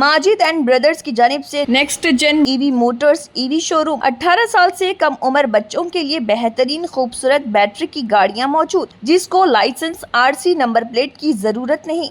Majid and brothers की जानिब से next gen EV motors EV showroom 18 साल से कम उम्र बच्चों के लिए बेहतरीन खूबसूरत बैटरी की गाड़ियां मौजूद, जिसको लाइसेंस आरसी नंबर प्लेट की जरूरत नहीं।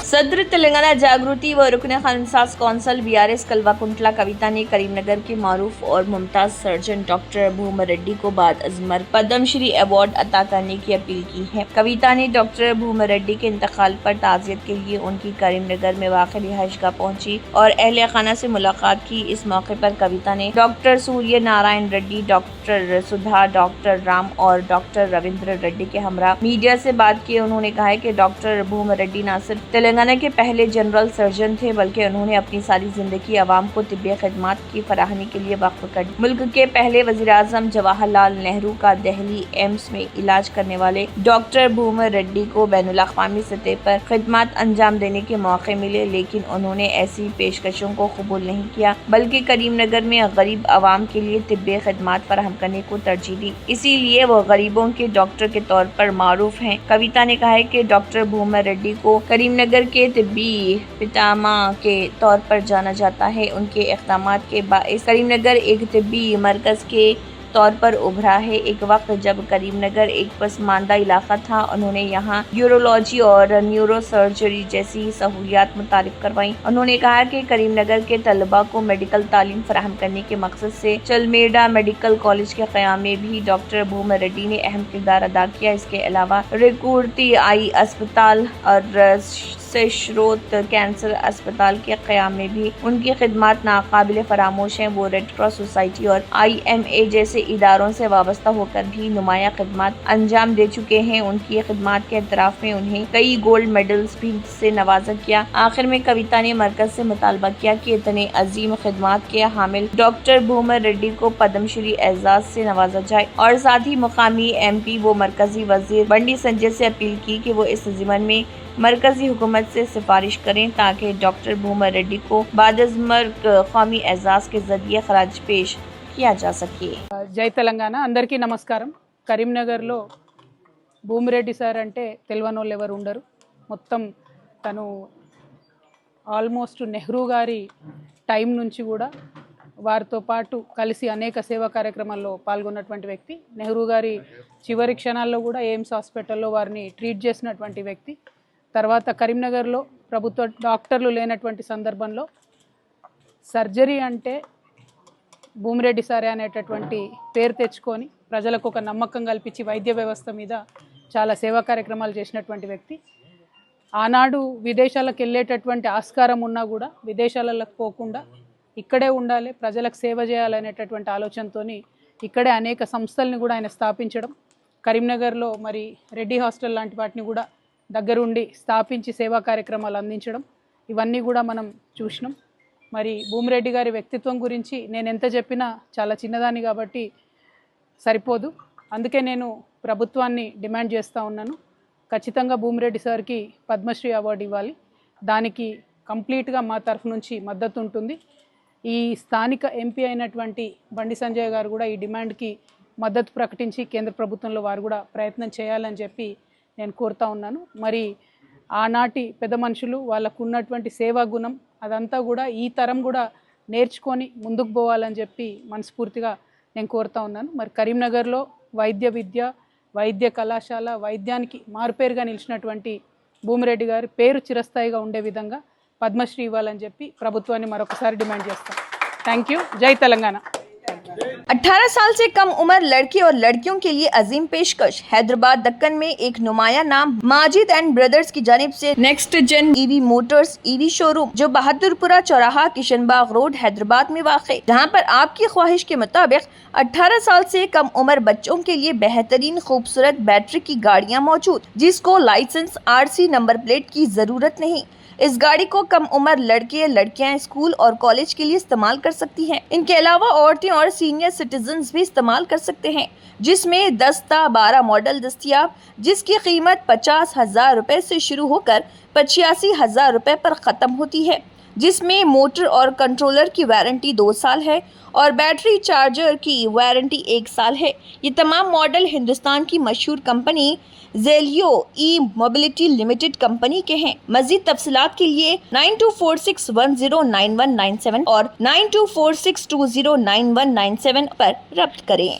सदर तेलंगाना जागृति व रुकन खानसाज कौंसल बीआरएस कल्वाकुंटला कविता ने करीमनगर के मारूफ और मुमताज सर्जन डॉक्टर भूमर रेड्डी को बाद अजमर पद्मश्री अवार्ड अता करने की अपील की है। कविता ने डॉक्टर भूमर रेड्डी के इंतकाल पर ताज़ियत के लिए उनकी करीमनगर में वाक़ रिहाइशगाह पहुंची और अहले खाना से मुलाकात की। इस मौके पर कविता ने डॉक्टर सूर्य नारायण रेड्डी, डॉक्टर सुधा, डॉक्टर राम और डॉक्टर रविंद्र रेड्डी के हमरा मीडिया से बात की। उन्होंने कहा है कि डॉक्टर भूमर रेड्डी न सिर्फ तेलंगाना के पहले जनरल सर्जन थे, बल्कि उन्होंने अपनी सारी जिंदगी आवाम को तिब्बी खिदमात की फराहमी के लिए वक्फ कर दी। मुल्क के पहले वज़ीर-ए-आज़म जवाहरलाल नेहरू का दिल्ली एम्स में इलाज करने वाले डॉक्टर भूमर रेड्डी को बैनुल अक़वामी सतह पर खिदमत अंजाम देने के मौके मिले, लेकिन उन्होंने ऐसी पेशकशों को कबूल नहीं किया, बल्कि करीमनगर में गरीब आवाम के लिए तिब्बी खिदमत फराहम करने को तरजीह दी। इसीलिए वो गरीबों के डॉक्टर के तौर पर मारूफ हैं। कविता ने कहा है कि डॉक्टर भूमर रेड्डी को करीमनगर के तिब्बी पितामा के तौर पर जाना जाता है। उनके इक़दामात के बाइस करीमनगर एक तिब्बी मरकज़ के तौर पर उभरा है। एक वक्त जब करीमनगर एक पसमानदा इलाका था, उन्होंने यहाँ यूरोलॉजी और न्यूरो सर्जरी जैसी सहूलियात मुतारिफ करवाई। उन्होंने कहा कि करीमनगर के तलबा को मेडिकल तालीम फराहम करने के मकसद से चलमेडा मेडिकल कॉलेज के क़याम में भी डॉक्टर भूमर रेड्डी ने अहम किरदार अदा किया। इसके अलावा रिकूर्ती आई अस्पताल और श्रोत कैंसर अस्पताल के क़याम में भी उनकी खिदमत नाकाबिल फरामोश हैं। वो रेड क्रॉस सोसाइटी और IMA जैसे इदारों से वाबस्ता होकर भी नुमाया खिदमत अंजाम दे चुके हैं। उनकी खिदमत के एतराफ़ में उन्हें कई गोल्ड मेडल्स भी से नवाजा किया। आखिर में कविता ने मरकज़ से मुतालबा किया कि इतने अजीम खिदमत के हामिल डॉक्टर भूमर रेड्डी को पद्मश्री एजाज से नवाजा जाए और साथ ही मुकामी MP व मरकजी वजीर बंडी संजय से अपील की कि वो इस ज़िमन में मरकजी हुकूमत से सिफारिश करें ताकि डॉक्टर भूमर रेड्डी को बादअज़मर कौमी एजाज़ के जरिए खराज पेश किया जा सके। जय तेलंगाना अंदरिकी नमस्कारम। करींनगर्लो భూమిరెడ్డి సార్ అంటే తెలియని వాళ్ళు ఎవరు ఉండరు. మొత్తం తను ఆల్మోస్ట్ నెహ్రూ గారి టైం నుంచి కూడా వారితో పాటు కలిసి అనేక సేవా కార్యక్రమాల్లో పాల్గొన్నటువంటి వ్యక్తి. నెహ్రూ గారి చివరి క్షణాల్లో కూడా ఎయిమ్స్ హాస్పిటల్లో వారిని ట్రీట్ చేసినటువంటి వ్యక్తి. తర్వాత కరీంనగర్లో ప్రభుత్వ డాక్టర్లు లేనటువంటి సందర్భంలో సర్జరీ అంటే భూమిరెడ్డి సారే అనేటటువంటి పేరు తెచ్చుకొని ప్రజలకు ఒక నమ్మకం కల్పించి వైద్య వ్యవస్థ మీద చాలా సేవా కార్యక్రమాలు చేసినటువంటి వ్యక్తి. ఆనాడు విదేశాలకు వెళ్ళేటటువంటి ఆస్కారం ఉన్నా కూడా విదేశాలకు పోకుండా ఇక్కడే ఉండాలి, ప్రజలకు సేవ చేయాలనేటటువంటి ఆలోచనతో ఇక్కడే అనేక సంస్థల్ని కూడా ఆయన స్థాపించడం, కరీంనగర్లో మరి రెడ్డి హాస్టల్ లాంటి వాటిని కూడా దగ్గరుండి స్థాపించి సేవా కార్యక్రమాలు అందించడం, ఇవన్నీ కూడా మనం చూసినాం. మరి భూమిరెడ్డి గారి వ్యక్తిత్వం గురించి నేను ఎంత చెప్పినా చాలా చిన్నదాన్ని కాబట్టి సరిపోదు. అందుకే నేను ప్రభుత్వాన్ని డిమాండ్ చేస్తూ ఉన్నాను, ఖచ్చితంగా భూమిరెడ్డి సార్కి పద్మశ్రీ అవార్డు ఇవ్వాలి. దానికి కంప్లీట్గా మా తరఫు నుంచి మద్దతు ఉంటుంది. ఈ స్థానిక MP అయినటువంటి బండి సంజయ్ గారు కూడా ఈ డిమాండ్కి మద్దతు ప్రకటించి కేంద్ర ప్రభుత్వంలో వారు కూడా ప్రయత్నం చేయాలని చెప్పి నేను కోరుతా ఉన్నాను. మరి ఆనాటి పెద్ద మనుషులు వాళ్ళకు ఉన్నటువంటి సేవా గుణం అదంతా కూడా ఈ తరం కూడా నేర్చుకొని ముందుకు పోవాలని చెప్పి మనస్ఫూర్తిగా నేను కోరుతా ఉన్నాను. మరి కరీంనగర్లో వైద్య విద్య, వైద్య కళాశాల, వైద్యానికి మారుపేరుగా నిలిచినటువంటి భూమిరెడ్డి గారి పేరు చిరస్థాయిగా ఉండే విధంగా పద్మశ్రీ ఇవ్వాలని చెప్పి ప్రభుత్వాన్ని మరొకసారి డిమాండ్ చేస్తాం. Thank you. జై తెలంగాణ. 18 साल से कम उम्र लड़के और लड़कियों के लिए अजीम पेशकश। हैदराबाद दक्कन में एक नुमाया नाम माजिद एंड ब्रदर्स की जानिब से next gen EV motors EV showroom जो बहादुरपुरा चौराहा किशनबाग रोड हैदराबाद में वाक़, जहां पर आपकी ख्वाहिश के मुताबिक 18 साल से कम उम्र बच्चों के लिए बेहतरीन खूबसूरत बैटरी की गाड़ियां मौजूद, जिसको लाइसेंस RC नंबर प्लेट की जरूरत नहीं। इस गाड़ी को कम उम्र लड़के लड़कियां स्कूल और कॉलेज के लिए इस्तेमाल कर सकती हैं। इनके अलावा औरतें और सीनियर सिटीजन्स भी इस्तेमाल कर सकते हैं, जिसमें 10-12 मॉडल दस्तियाब, जिसकी कीमत 50,000 रुपए से शुरू होकर 85,000 रुपए पर ख़त्म होती है। जिसमें मोटर और कंट्रोलर की वारंटी 2 साल है और बैटरी चार्जर की वारंटी 1 साल है। ये तमाम मॉडल हिंदुस्तान की मशहूर कंपनी जेलियो ई मोबिलिटी लिमिटेड कंपनी के हैं। मजीद तफसीलात के लिए 9246109197 और 9246209197 पर रब्त करें।